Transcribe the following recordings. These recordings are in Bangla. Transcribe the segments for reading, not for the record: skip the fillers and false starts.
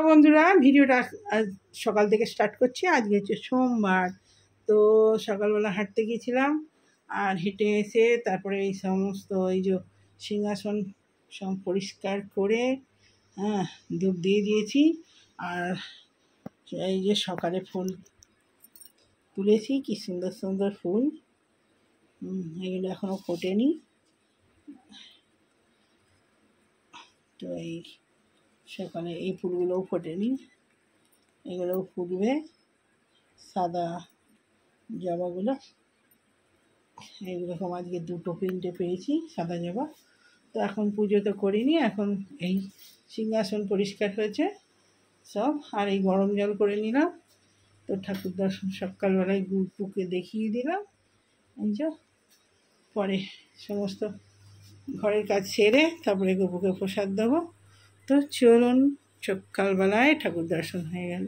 বন্ধুরা, ভিডিওটা আজ সকাল থেকে স্টার্ট করছি। আজকে হচ্ছে সোমবার। তো সকালবেলা হাঁটতে গিয়েছিলাম, আর হেঁটে এসে তারপরে এই সমস্ত এই যে সিংহাসন সব পরিষ্কার করে ধূপ দিয়ে দিয়েছি। আর এই যে সকালে ফুল তুলেছি, কি সুন্দর সুন্দর ফুল। এগুলো এখনও ফোটেনি। তো এই সকালে এই ফুলগুলোও ফোটেনি, এগুলোও ফুটবে। সাদা জবাগুলো এইরকম আজকে 2-3টে পেয়েছি সাদা জবা। তো এখন পুজো তো করিনি, এখন এই সিংহাসন পরিষ্কার হয়েছে সব, আর এই গরম জল করে নিলাম। তো ঠাকুর দর্শন সকালবেলায় গুপুকে দেখিয়ে দিলাম। এই যে পরে সমস্ত ঘরের কাজ সেরে তারপরে গুপুকে প্রসাদ দেবো। তো চলুন, সকালবেলায় ঠাকুর দর্শন হয়ে গেল।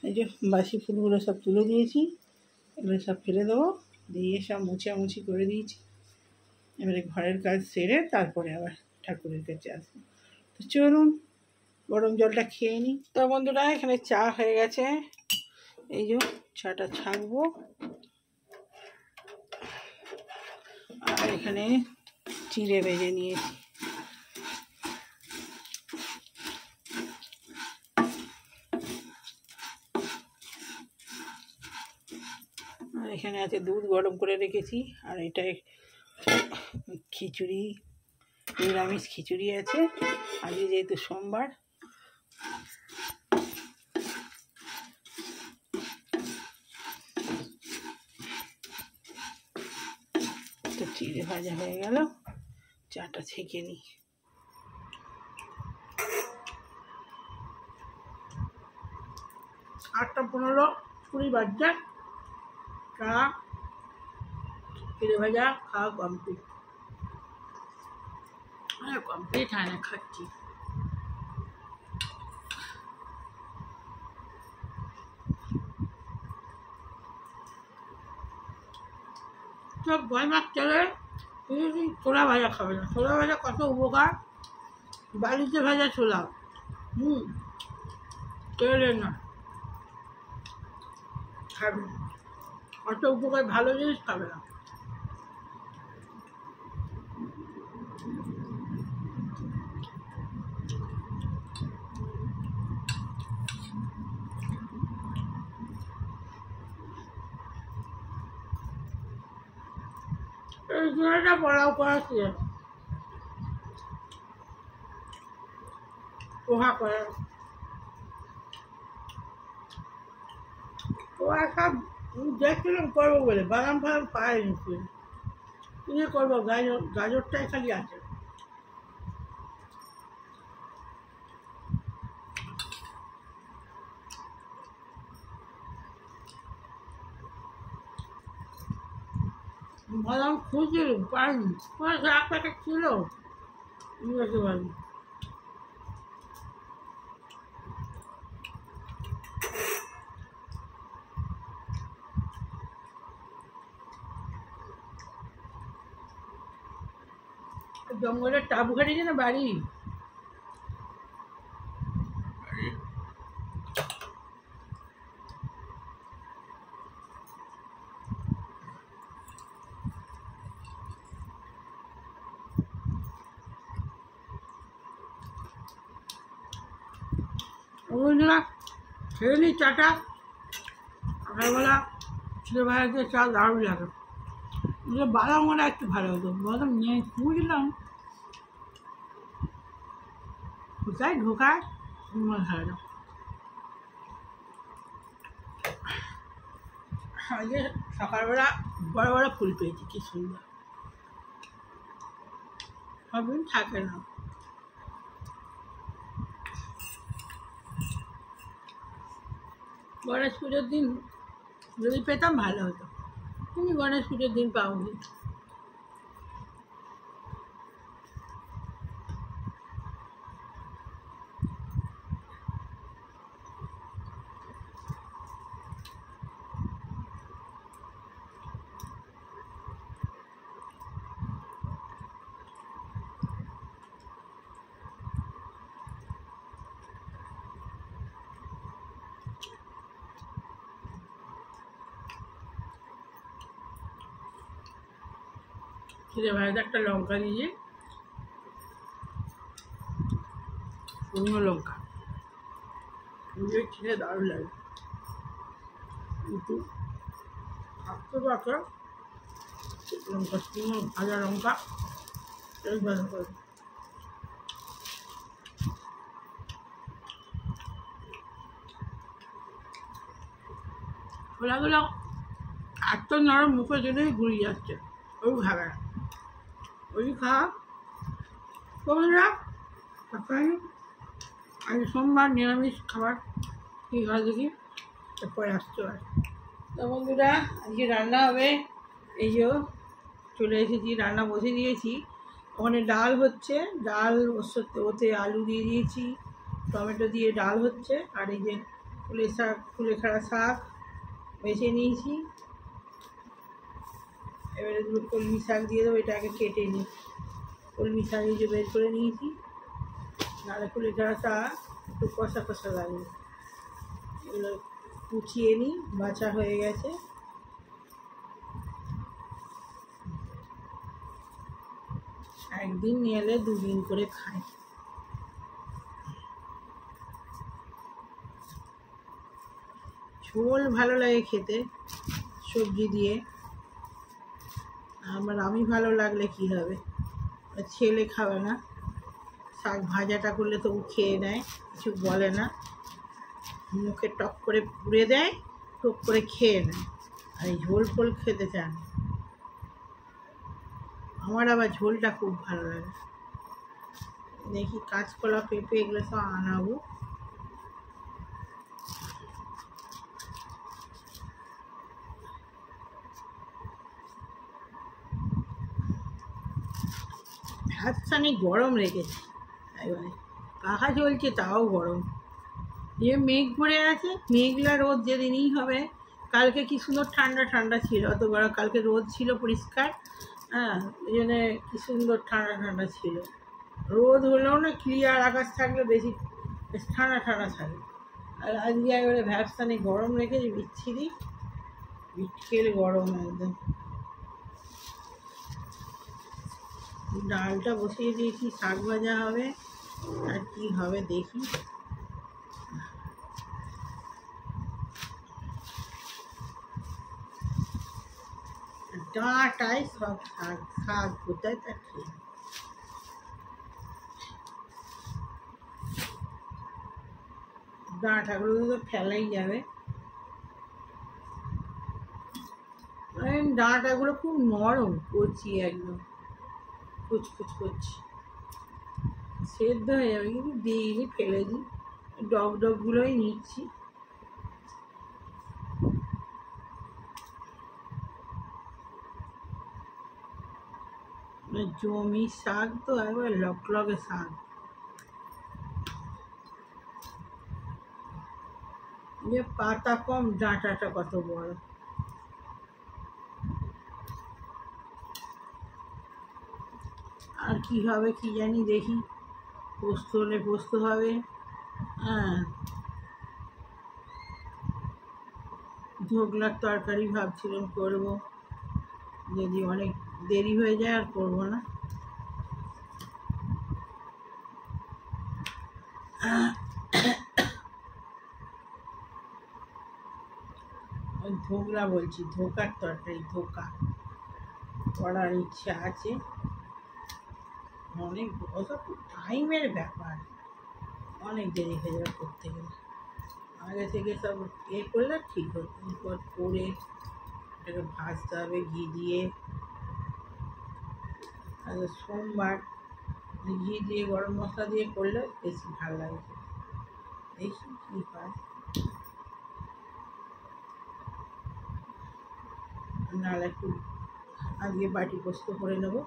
এই যে বাসি ফুলগুলো সব তুলে দিয়েছি, এগুলো সব ফেলে দেবো, দিয়ে সব মুছামুছি করে দিয়েছি। এবারে ঘরের কাজ সেরে তারপরে আবার ঠাকুরের কাছে আসবো। তো চলুন গরম জলটা খেয়ে নিই। তো বন্ধুরা, এখানে চা হয়ে গেছে। এই যে চাটা ছাঁকবো, আর এখানে চিড়ে ভেজে নিয়েছি। আর এখানে আছে দুধ গরম করে রেখেছি, আর এটা খিচুড়ি, নিরামিষ খিচুড়ি আছে আজকে যেহেতু সোমবার। তো চিড়ে ভাজা হয়ে গেল, চাটা ছেঁকে নিই। 8:15-20 বাজছে, চা চিড়ে ভাজা খাওয়া কমপ্লিট। কমপ্লিট হয় না, খাচ্ছি। সব ভয় মাছ চলে, ছোলা ভাজা খাবে না। ছোলা ভাজা কত উপকার, বাড়িতে ভাজা ছোলা, তেলে না, খাবে না। অত উপকার, ভালো জিনিস খাবে না। এই জলটা পড়াও করাচ্ছি, পোহা করে পোহা সব দেখছিলাম করবো বলে, বাদাম ফাদাম পাইনি, কি করবো, গাজরটাই খালি আছে। বাদাম খুঁজছিলাম, পাইনি। 1 প্যাকেট ছিল, নিয়ে পারিনি। জঙ্গলের টাবু খাটিয়েছে না বাড়ি, বন্ধুরা খেয়ে নিই চাটা। সকালবেলা ছেলে ভাইয়া দিয়ে চা দারুণ লাগে। বাদাম ওরা একটু ভালো হতো, বাদাম নিয়ে খুঁজলাম কোথায় ঢোকায়, ভালো না। আজকে সকালবেলা বড় বড় ফুল পেয়েছি, কি সুন্দর। সবদিন থাকে না। গণেশ পুজোর দিন যদি পেতাম ভালো হতো, কিন্তু গণেশ পুজোর দিন পাওনি। জিরে ভাজা একটা লঙ্কা দিয়ে, শুকনো লঙ্কা দিয়ে খেয়ে দারুণ লাগে। কিন্তু থাকতে পাকা লঙ্কা, শুকনো ভাজা লঙ্কা এই ভাজা করে ছোলাগুলো এত নরম, মুখে জন্যই ঘুরিয়ে যাচ্ছে। ওই খাবে না, ওই খাওয়া বন্ধুরা। আজ সোমবার নিরামিষ খাবার কী হয় দেখি, তারপরে আসতে হয়। তো বন্ধুরা আজকে রান্না হবে, এই যে চলে এসেছি, রান্না বসে দিয়েছি। ওখানে ডাল হচ্ছে, ডাল ওতে আলু দিয়ে দিয়েছি, টমেটো দিয়ে ডাল হচ্ছে। আর এই যে কুলেখাড়া শাক বেছে নিয়েছি, এবারে দুটো কলমি শাক দিয়ে দেবো। এটাকে কেটে নিই, কলমি শাক এই যে বের করে নিয়েছি। নাহলে কুলেখাড়াটা একটু কষা কষা লাগবে। এগুলো কুচিয়ে নিই, বাছা হয়ে গেছে। একদিন নিয়ে এলে দুদিন করে খাই। ঝোল ভালো লাগে খেতে সবজি দিয়ে, আমি ভালো লাগলে কি হবে, ছেলে খাবে না। শাক ভাজাটা করলে তবু খেয়ে নেয়, কিছু বলে না, মুখে টক করে পুড়ে দেয়, টক করে খেয়ে নেয়। আর এই ঝোল ফোল খেতে চান। আমার আবার ঝোলটা খুব ভালো লাগে। দেখি কাঁচকলা, পেঁপে এগুলো সব আনাবো। ভাতখানি গরম রেখেছি, এবারে পাখা চলছে তাও গরম। যে মেঘ ভরে আছে, মেঘলা রোদ যেদিনই হবে। কালকে কি সুন্দর ঠান্ডা ঠান্ডা ছিল, অত বড় কালকে রোদ ছিল পরিষ্কার, হ্যাঁ, ওই জন্যে কী সুন্দর ঠান্ডা ঠান্ডা ছিল। রোদ হলেও না, ক্লিয়ার আকাশ থাকলে বেশ ঠান্ডা ঠান্ডা থাকে। আর আজকে এবারে ভ্যাপসানি গরম রেখেছি, বিচ্ছিরি বিটকেল গরম একদম। ডালটা বসিয়ে দিয়েছি, শাক ভাজা হবে, আর কি হবে দেখি। ডাঁটায় সব শাক, শাক কোথায় তা খেয়ে ডাঁটাগুলো তো ফেলাই যাবে। ডাঁটাগুলো খুব নরম, কচি একদম, কুচকুচ করছি, সেদ্ধ হয়ে যাবে, কিন্তু দিইনি, ফেলে দিই। ডগগুলোই নিচ্ছি। জমি শাক তো একবার লকলকে শাক। যে পাতা কম, ডাঁটাটা কত বড়। আর কি হবে কি জানি, দেখি। পোস্ত হলে পোস্ত হবে, হ্যাঁ। ধোকলার তরকারি ভাবছিলাম করবো, যদি অনেক দেরি হয়ে যায় আর করবো না। ওই ধোকলা বলছি, ধোকার তরকারি, ধোকা করার ইচ্ছে আছে। অনেক ওসব টাইমের ব্যাপার, অনেক দেরি হয়ে যাবে করতে গেলে। আগে থেকে সব করলে ঠিক হতো, এরপর করে এটাকে ভাজতে হবে ঘি দিয়ে। আর সোমবার ঘি দিয়ে গরম মশলা দিয়ে করলে বেশি ভালো লাগে। দেখি কী হয়। নাহলে একটু আজকে বাটি পোস্ত করে নেবো।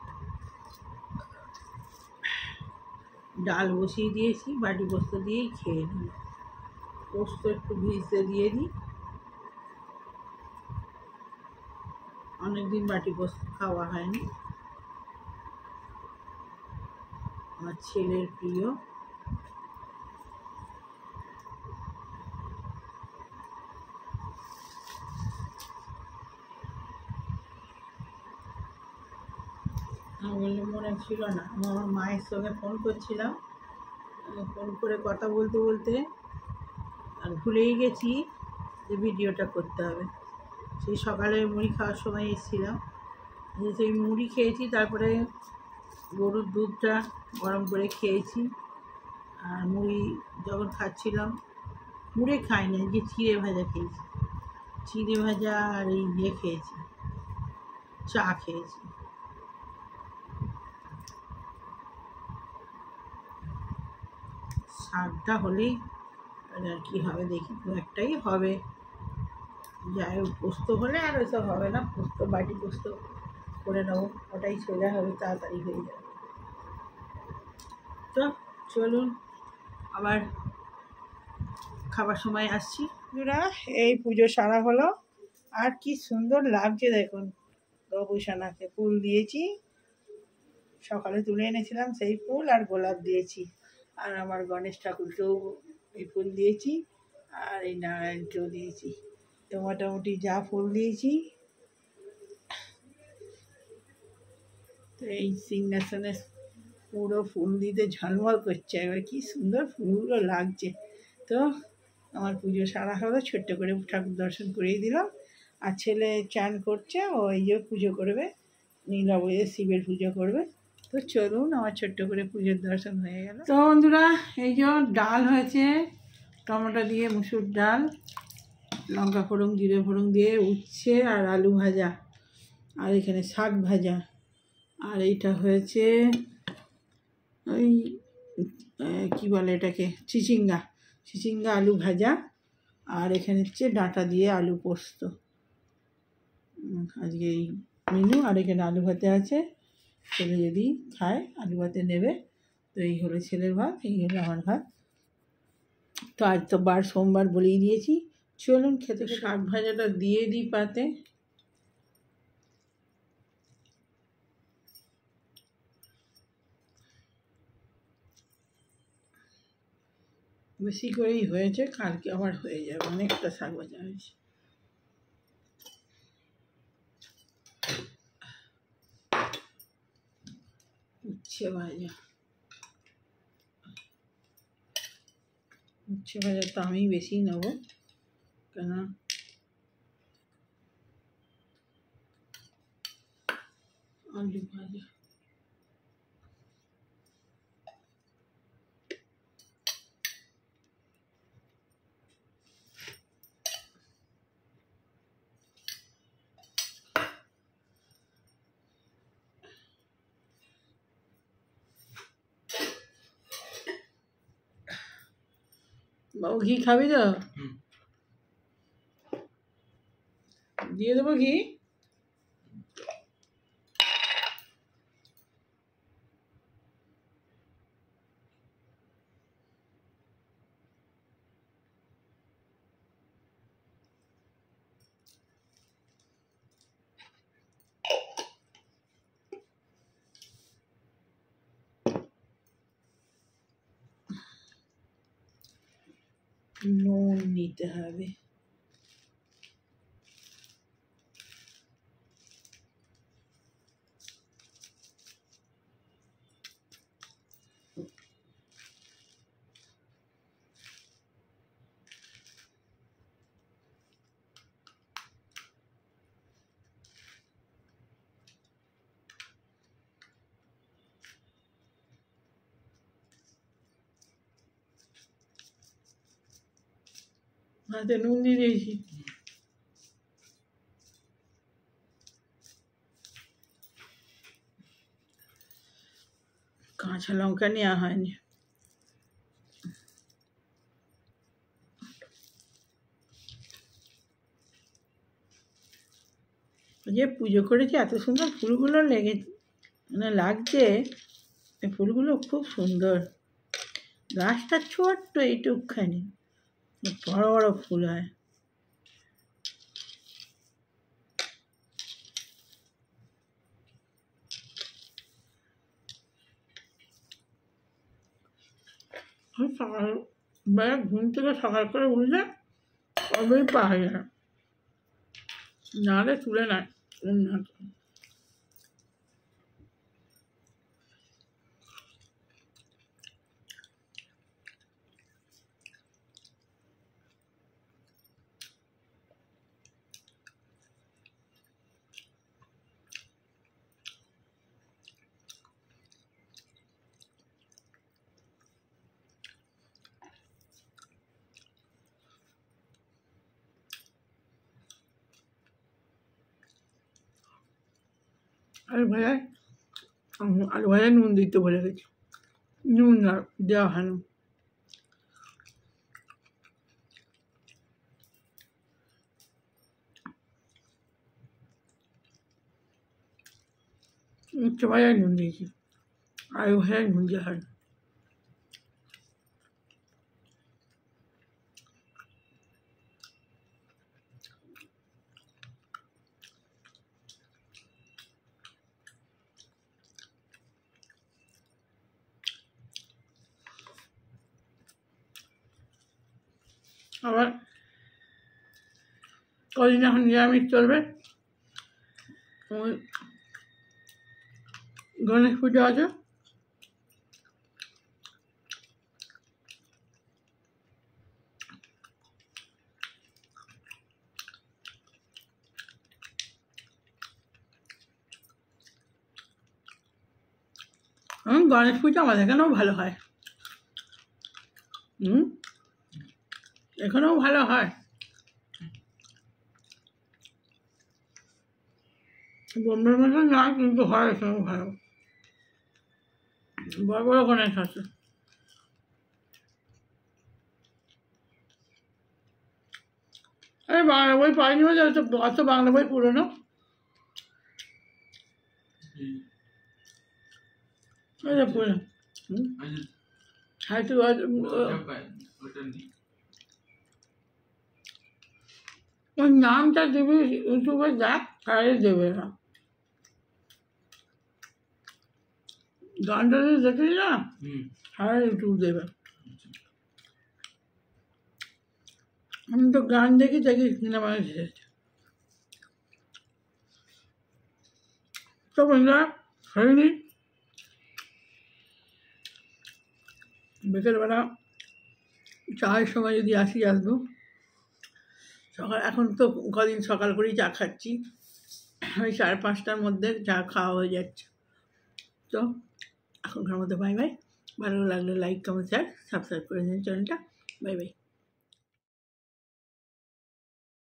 ডাল বসিয়ে দিয়েছি, বাটি পোস্ত দিয়েই খেয়ে নিই। পোস্ত একটু ভিজতে দিয়ে দিই, অনেকদিন বাটি পোস্ত খাওয়া হয়নি, আমার ছেলের প্রিয়। বললে মনে ছিল না। আমার মায়ের সঙ্গে ফোন করছিলাম, ফোন করে কথা বলতে বলতে আর ভুলেই গেছি যে ভিডিওটা করতে হবে। সেই সকালে মুড়ি খাওয়ার সময় এসেছিলাম, সেই মুড়ি খেয়েছি, তারপরে গরুর দুধটা গরম করে খেয়েছি। আর মুড়ি যখন খাচ্ছিলাম, মুড়ি খাইনি, যে চিড়ে ভাজা খেয়েছি, চিড়ে ভাজা আর এই ইয়ে খেয়েছি, চা খেয়েছি। শাকটা হলেই আর কি হবে দেখি, দু একটাই হবে। যাই হোক, পোস্ত হলে আর ওইসব হবে না, পোস্ত বাটি পোস্ত করে নেবো, ওটাই সোজা হবে, তাড়াতাড়ি হয়ে যাবে। তো চলুন আবার খাবার সময় আসছি। বন্ধুরা, এই পুজো সারা হলো, আর কি সুন্দর লাগছে দেখুন। গবুসানাকে ফুল দিয়েছি, সকালে তুলে এনেছিলাম সেই ফুল, আর গোলাপ দিয়েছি। আর আমার গণেশ ঠাকুরকেও এই ফুল দিয়েছি, আর এই নারায়ণকেও দিয়েছি। তো মোটামুটি যা ফুল দিয়েছি, তো এই সিংহাসনে পুরো ফুল দিতে ঝলমল করছে, এবার কি সুন্দর ফুলগুলো লাগছে। তো আমার পুজো সারা হলো, ছোট্ট করে ঠাকুর দর্শন করিয়ে দিলাম। আর ছেলে চান করছে, ও এই যে পুজো করবে, নীলাবয়ে শিবের পুজো করবে। তো চলুন, আমার ছোট্ট করে পুজোর দর্শন হয়ে গেল। তো বন্ধুরা, এই যে ডাল হয়েছে, টমেটো দিয়ে মুসুর ডাল, লঙ্কা ফোড়ন জিরে ফোড়ন দিয়ে উচ্ছে আর আলু ভাজা, আর এখানে শাক ভাজা, আর এইটা হয়েছে ওই কী বলে এটাকে, চিচিঙ্গা আলু ভাজা, আর এখানে হচ্ছে ডাঁটা দিয়ে আলু পোস্ত। আজকে এই মেনু। আর এখানে আলু ভাতে আছে, ছেলে যদি খায় আলু ভাতে নেবে। তো এই হলো ছেলের ভাত, এই হলো আমার ভাত। তো আজ তো সোমবার বলেই দিয়েছি, চলুন খেতে। শাক ভাজাটা দিয়ে দিই পাতে। বেশি করেই হয়েছে, কালকে আবার হয়ে যাবে, অনেকটা শাক ভাজা হয়েছে। উচ্ছে ভাজা তো আমি বেশি নেবো, কেন আলু ভাজা। বাবু ঘি খাবি তো? দিয়ে দেবো ঘি। নুন নিতে হবে। ভাতে নুন দিয়ে দিয়েছি। কাঁচা লঙ্কা নেওয়া হয়নি। যে পুজো করেছি, এত সুন্দর ফুলগুলো লাগছে, এই ফুলগুলো খুব সুন্দর। গাছটা ছোট্ট এইটুকখানি, বড় বড় ফুল হয়। সকালবেলা ঘুম থেকে সকাল করে উঠলে তবেই পাওয়া যায়, নাহলে তুলে নেয়। আলু ভাজায় আলু ভাজায় নুন দিতে ভুলে গেছি, নুন না দেওয়া হয় না। উচ্ছে ভাজায় নুন দিয়েছি, আলু ভাজায় নুন দেওয়া হয় না। আবার কদিন এখন নিরামিষ চলবে, ওই গণেশ পুজো আছে, গণেশ পুজো আমাদের এখানেও ভালো হয়। এখানেও ভালো হয়, বোম্বের মতন না, কিন্তু হয় এখানেও ভালো, বড় বড় গণেশ আছে। আরে বাংলা বই পাইনি বলে অত বাংলা বই পুরোনো, পুরো হয়তো ওই নামটা দিবি ইউটিউবে, দেখ তাহলে দেবে না, গানটা যদি দেখিস না তাহলে ইউটিউব দেবে। আমি তো গান দেখি সিনেমা এসেছে। তো বন্ধুরা হয়নি, বিকেলবেলা চায়ের সময় যদি আসবো, সকাল এখন তো কদিন সকাল করেই চা খাচ্ছি, ওই 5:30টার মধ্যে চা খাওয়া হয়ে যাচ্ছে। তো এখনকার মধ্যে বাই বাই, ভালো লাগলে লাইক কমেন্ট শেয়ার সাবস্ক্রাইব করে দিন চ্যানেলটা, বাই বাই।